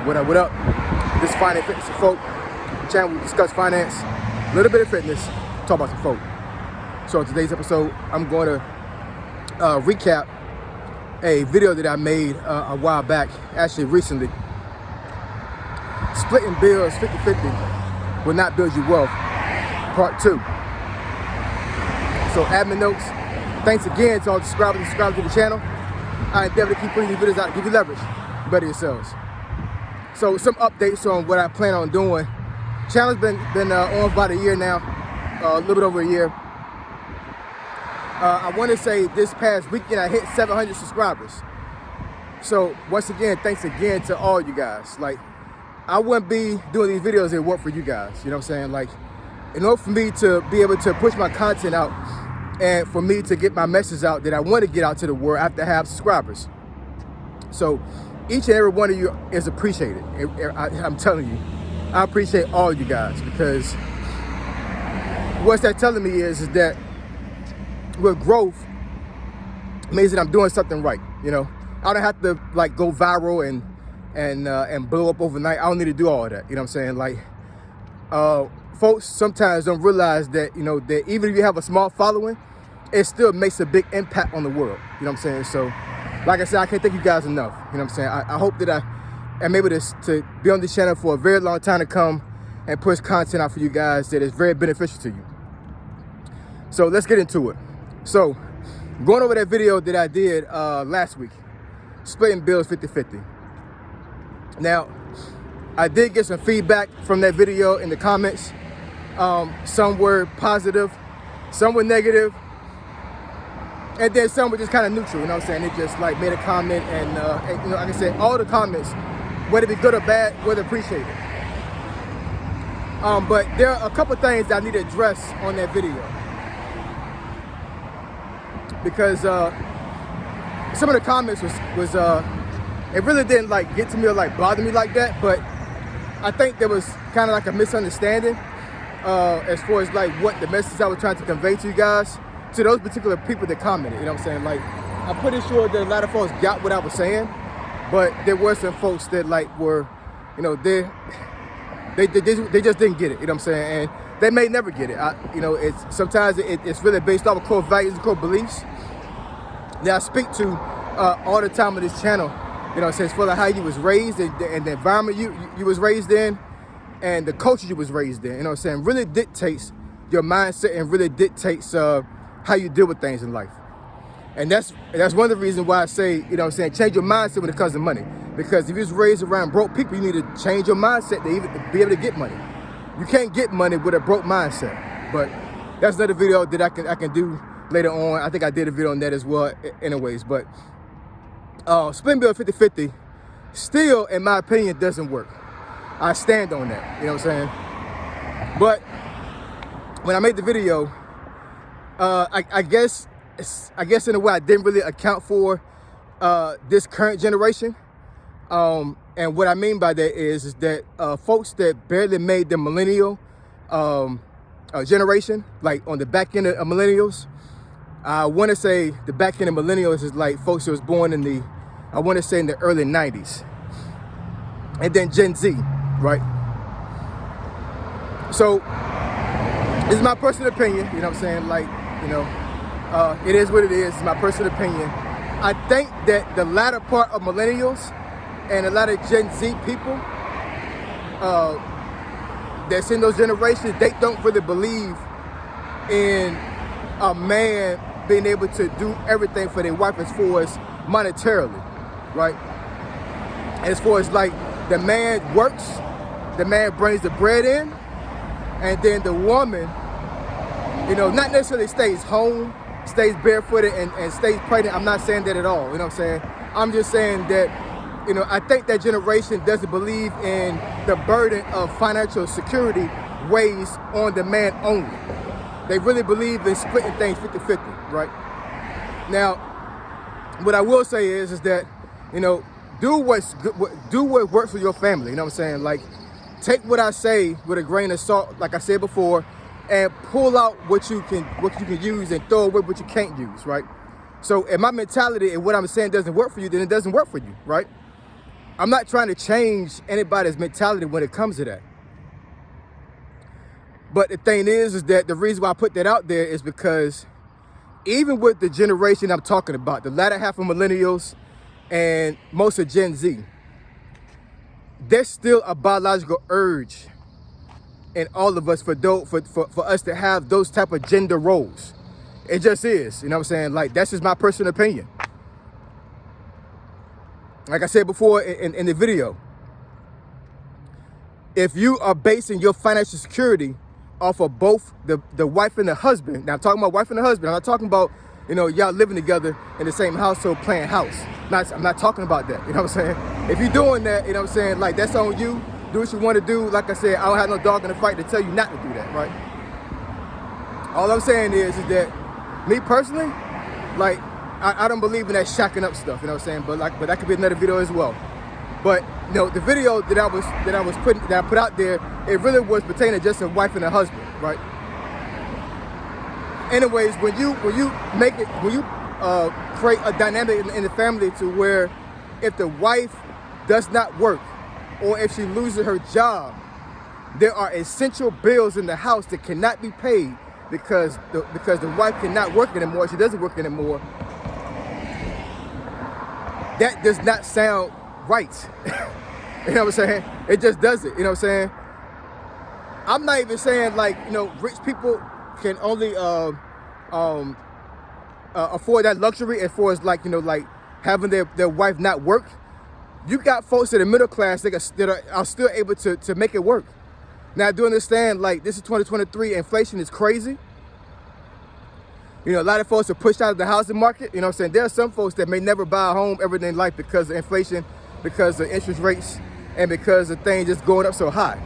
What up? This is Finance Fitness and Folk channel. We discuss finance, a little bit of fitness, talk about some folk. So in today's episode, I'm going to recap a video that I made a while back, actually recently. Splitting bills 50-50 will not build you wealth, part 2. So admin notes, thanks again to all subscribers to the channel. I endeavor to keep putting these videos out to give you leverage, better yourselves. So some updates on what I plan on doing. Channel's been on for about a year now, a little bit over a year. I want to say this past weekend I hit 700 subscribers. So once again, thanks again to all you guys. Like, I wouldn't be doing these videos if it weren't for you guys. You know what I'm saying? Like, in order for me to be able to push my content out and for me to get my message out that I want to get out to the world, I have to have subscribers. So each and every one of you is appreciated. I'm telling you, I appreciate all you guys, because what's that telling me is that with growth means that I'm doing something right. You know, I don't have to like go viral and blow up overnight. I don't need to do all of that. You know what I'm saying? Like, folks sometimes don't realize that, you know, that even if you have a small following, it still makes a big impact on the world. You know what I'm saying? So, like I said, I can't thank you guys enough. You know what I'm saying? I hope that I am able to be on this channel for a very long time to come and push content out for you guys that is very beneficial to you. So let's get into it. So, going over that video that I did last week, splitting bills 50-50. Now, I did get some feedback from that video in the comments. Some were positive, some were negative, and then some were just kind of neutral. You know what I'm saying? They just like made a comment, and you know, like I said, all the comments, whether it be good or bad, were appreciated. But there are a couple things that I need to address on that video, because some of the comments was it really didn't like get to me or like bother me like that, but I think there was kind of like a misunderstanding as far as like what the message I was trying to convey to you guys, to those particular people that commented. You know what I'm saying? Like, I'm pretty sure that a lot of folks got what I was saying, but there were some folks that like were, you know, they just didn't get it. You know what I'm saying? And they may never get it. You know, it's really based off of core values and core beliefs that I speak to all the time on this channel. You know, it says for how you was raised and the environment you was raised in and the culture you was raised in. You know what I'm saying? Really dictates your mindset and really dictates how you deal with things in life. And that's one of the reasons why I say, you know what I'm saying, change your mindset when it comes to money. Because if you was raised around broke people, you need to change your mindset to even be able to get money. You can't get money with a broke mindset. But that's another video that I can do later on. I think I did a video on that as well anyways. But splitting bill 50-50 still, in my opinion, doesn't work. I stand on that, you know what I'm saying? But when I made the video, I guess in a way I didn't really account for this current generation. And what I mean by that is that folks that barely made the millennial generation, like on the back end of millennials, I want to say the back end of millennials is like folks that was born in the, I want to say in the early 90s. And then Gen Z, right? So, this is my personal opinion, you know what I'm saying? Like, you know, it is what it is, it's my personal opinion. I think that the latter part of millennials and a lot of Gen Z people that's in those generations, they don't really believe in a man being able to do everything for their wife as far as monetarily, right? As far as like the man works, the man brings the bread in, and then the woman, you know, not necessarily stays home, stays barefooted and stays pregnant. I'm not saying that at all, you know what I'm saying? I'm just saying that, you know, I think that generation doesn't believe in the burden of financial security weighs on the man only. They really believe in splitting things 50-50, right? Now, what I will say is that, you know, do what works for your family. You know what I'm saying? Like, take what I say with a grain of salt, like I said before, and pull out what you can use and throw away what you can't use, right? So, if my mentality and what I'm saying doesn't work for you, then it doesn't work for you, right? I'm not trying to change anybody's mentality when it comes to that. But the thing is that the reason why I put that out there is because even with the generation I'm talking about, the latter half of millennials and most of Gen Z, there's still a biological urge in all of us for us to have those type of gender roles. It just is, you know what I'm saying? Like, that's just my personal opinion. Like I said before in the video, if you are basing your financial security off of both the wife and the husband, now I'm talking about wife and the husband, I'm not talking about, you know, y'all living together in the same household playing house. I'm not talking about that, you know what I'm saying? If you're doing that, you know what I'm saying, like, that's on you. Do what you want to do. Like I said, I don't have no dog in the fight to tell you not to do that, right? All I'm saying is that me personally, like, I don't believe in that shacking up stuff, you know what I'm saying? But that could be another video as well. But you know, the video that I put out there, it really was pertaining to just a wife and a husband, right? Anyways, when you create a dynamic in the family to where if the wife does not work or if she loses her job, there are essential bills in the house that cannot be paid because the wife cannot work anymore. She doesn't work anymore. That does not sound right. You know what I'm saying? It just doesn't. You know what I'm saying? I'm not even saying, like, you know, rich people can only afford that luxury as far as, like, you know, like having their wife not work. You got folks in the middle class that are still able to make it work. Now, I do understand, like, this is 2023, inflation is crazy. You know, a lot of folks are pushed out of the housing market. You know what I'm saying? There are some folks that may never buy a home ever in their life because of inflation, because of interest rates, and because of things just going up so high.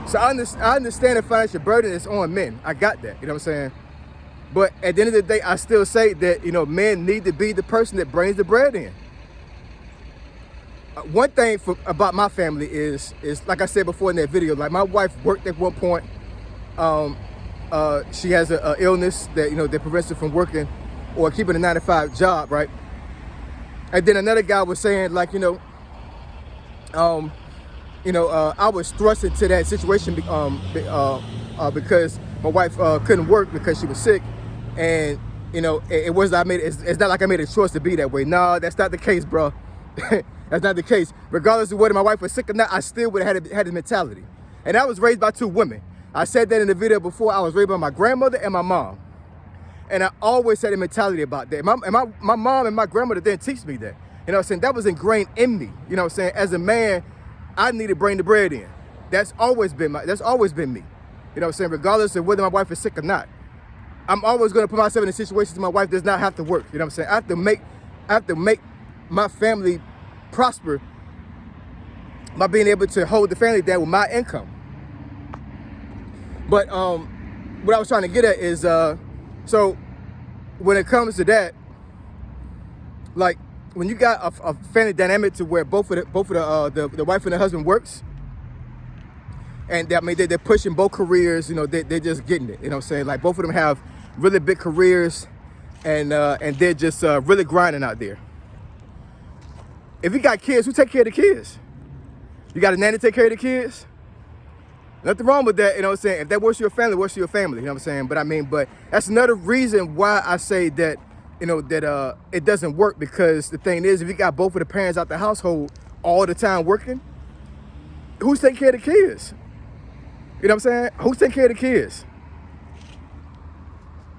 So I understand the financial burden is on men. I got that, you know what I'm saying? But at the end of the day, I still say that, you know, men need to be the person that brings the bread in. One thing about my family is like I said before in that video, like, my wife worked at one point. She has an illness that, you know, that prevents her from working or keeping a 9-to-5 job, right? And then another guy was saying, like, I was thrust into that situation because my wife couldn't work because she was sick, and, you know, it's not like I made a choice to be that way. No, that's not the case, bro. That's not the case. Regardless of whether my wife was sick or not, I still would have had the mentality. And I was raised by 2 women. I said that in the video before. I was raised by my grandmother and my mom. And I always had a mentality about that. My mom and my grandmother didn't teach me that. You know what I'm saying? That was ingrained in me. You know what I'm saying? As a man, I need to bring the bread in. That's always been me. You know what I'm saying? Regardless of whether my wife is sick or not. I'm always going to put myself in a situation where my wife does not have to work. You know what I'm saying? I have to make my family prosper by being able to hold the family down with my income. But what I was trying to get at is, so when it comes to that, like, when you got a family dynamic to where both of the wife and the husband works, and I mean they're pushing both careers, you know, they're just getting it. You know what I'm saying? Like, both of them have really big careers, and they're just really grinding out there. If you got kids, who take care of the kids? You got a nanny to take care of the kids? Nothing wrong with that, you know what I'm saying? If that works for your family, works for your family, you know what I'm saying? But that's another reason why I say that, you know, that it doesn't work, because the thing is, if you got both of the parents out the household all the time working, who's taking care of the kids? You know what I'm saying? Who's taking care of the kids?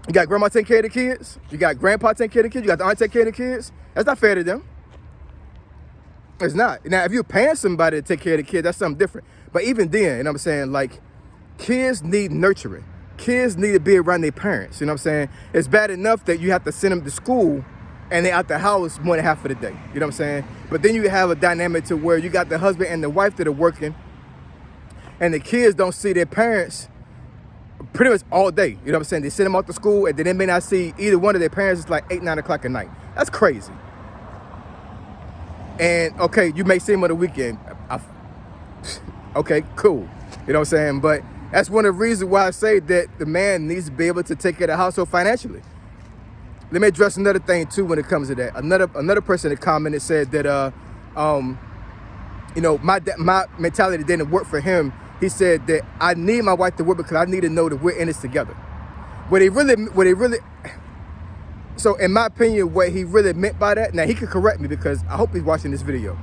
You got grandma taking care of the kids? You got grandpa taking care of the kids? You got the aunt taking care of the kids? That's not fair to them. It's not. Now, if you're paying somebody to take care of the kids, that's something different. But even then, you know what I'm saying, like, kids need nurturing. Kids need to be around their parents, you know what I'm saying? It's bad enough that you have to send them to school and they're out the house more than half of the day, you know what I'm saying? But then you have a dynamic to where you got the husband and the wife that are working, and the kids don't see their parents pretty much all day, you know what I'm saying? They send them off to school, and then they may not see either one of their parents. It's like 8, 9 o'clock at night. That's crazy. And, okay, you may see them on the weekend. Okay, cool. You know what I'm saying? But that's one of the reasons why I say that the man needs to be able to take care of the household financially. Let me address another thing, too, when it comes to that. Another person that commented said that my mentality didn't work for him. He said that I need my wife to work because I need to know that we're in this together. So in my opinion, what he really meant by that, now he could correct me because I hope he's watching this video.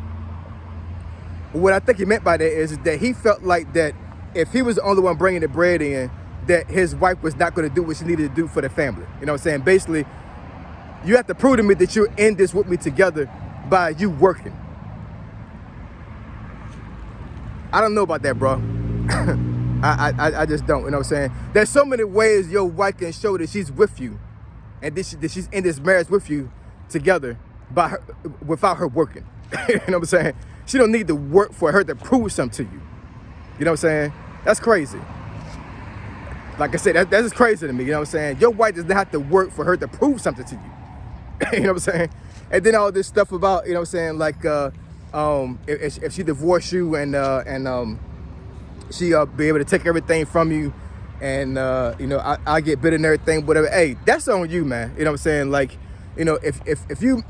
But what I think he meant by that is that he felt like that if he was the only one bringing the bread in, that his wife was not going to do what she needed to do for the family. You know what I'm saying? Basically, you have to prove to me that you're in this with me together by you working. I don't know about that, bro. I just don't, you know what I'm saying? There's so many ways your wife can show that she's with you and that she's in this marriage with you together without her working. You know what I'm saying? She don't need to work for her to prove something to you. You know what I'm saying? That's crazy. Like I said, that's just crazy to me. You know what I'm saying? Your wife does not have to work for her to prove something to you. You know what I'm saying? And then all this stuff about, you know what I'm saying, like if she divorced you and she be able to take everything from you, and I get bitter and everything, whatever. Hey, that's on you, man. You know what I'm saying? Like, if you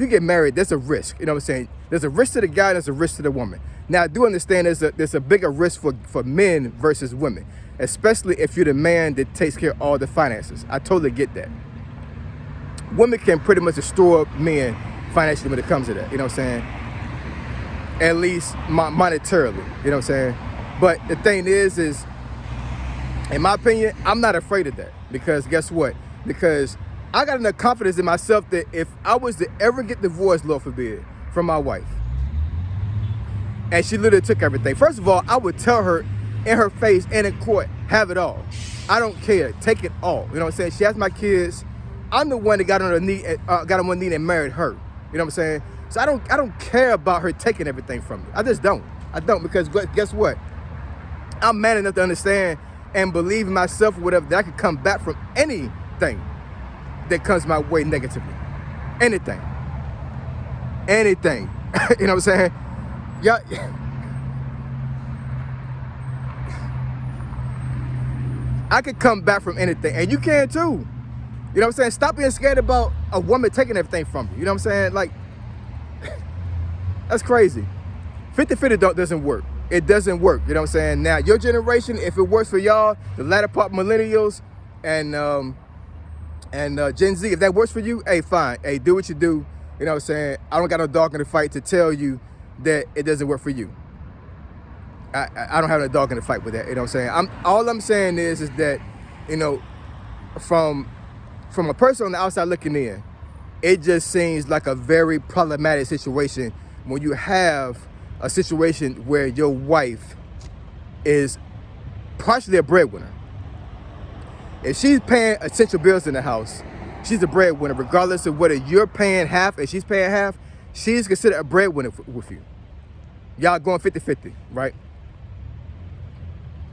get married, there's a risk. You know what I'm saying? There's a risk to the guy, there's a risk to the woman. Now, I do understand there's a bigger risk for men versus women, especially if you're the man that takes care of all the finances. I totally get that. Women can pretty much destroy men financially when it comes to that. You know what I'm saying? At least monetarily. You know what I'm saying? But the thing is, in my opinion, I'm not afraid of that, because guess what? Because I got enough confidence in myself that if I was to ever get divorced, Lord forbid, from my wife, and she literally took everything, first of all, I would tell her in her face and in court, have it all. I don't care. Take it all. You know what I'm saying? She has my kids. I'm the one that got on her knee, got on one knee and married her. You know what I'm saying? So I don't care about her taking everything from me. I just don't. I don't, because guess what? I'm man enough to understand and believe in myself or whatever, that I could come back from anything that comes my way negatively. Anything. Anything. You know what I'm saying? Yeah. I could come back from anything, and you can too. You know what I'm saying? Stop being scared about a woman taking everything from you. You know what I'm saying? Like, that's crazy. 50-50 doesn't work. It doesn't work. You know what I'm saying? Now, your generation, if it works for y'all, the latter part millennials and Gen Z, if that works for you, hey, fine. Hey, do what you do. You know what I'm saying? I don't got no dog in the fight to tell you that it doesn't work for you. I don't have no dog in the fight with that. You know what I'm saying? All I'm saying is that, from a person on the outside looking in, it just seems like a very problematic situation when you have a situation where your wife is partially a breadwinner. If she's paying essential bills in the house, she's a breadwinner, regardless of whether you're paying half and she's paying half. She's considered a breadwinner with you. Y'all going 50-50, right?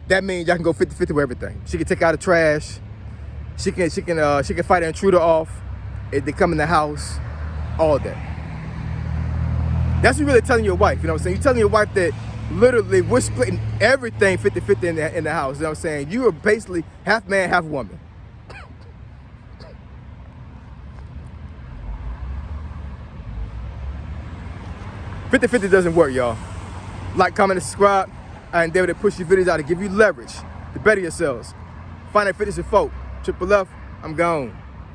That means y'all can go 50-50 with everything. She can take out the trash. She can fight an intruder off if they come in the house. All that. That's what you're really telling your wife. You know what I'm saying? You're telling your wife that literally we're splitting everything 50-50 in the house. You know what I'm saying? You are basically half man, half woman. 50-50 doesn't work, y'all. Like, comment, and subscribe. I endeavor to push your videos out to give you leverage to better yourselves. Find that fitness and folk. Triple F, I'm gone.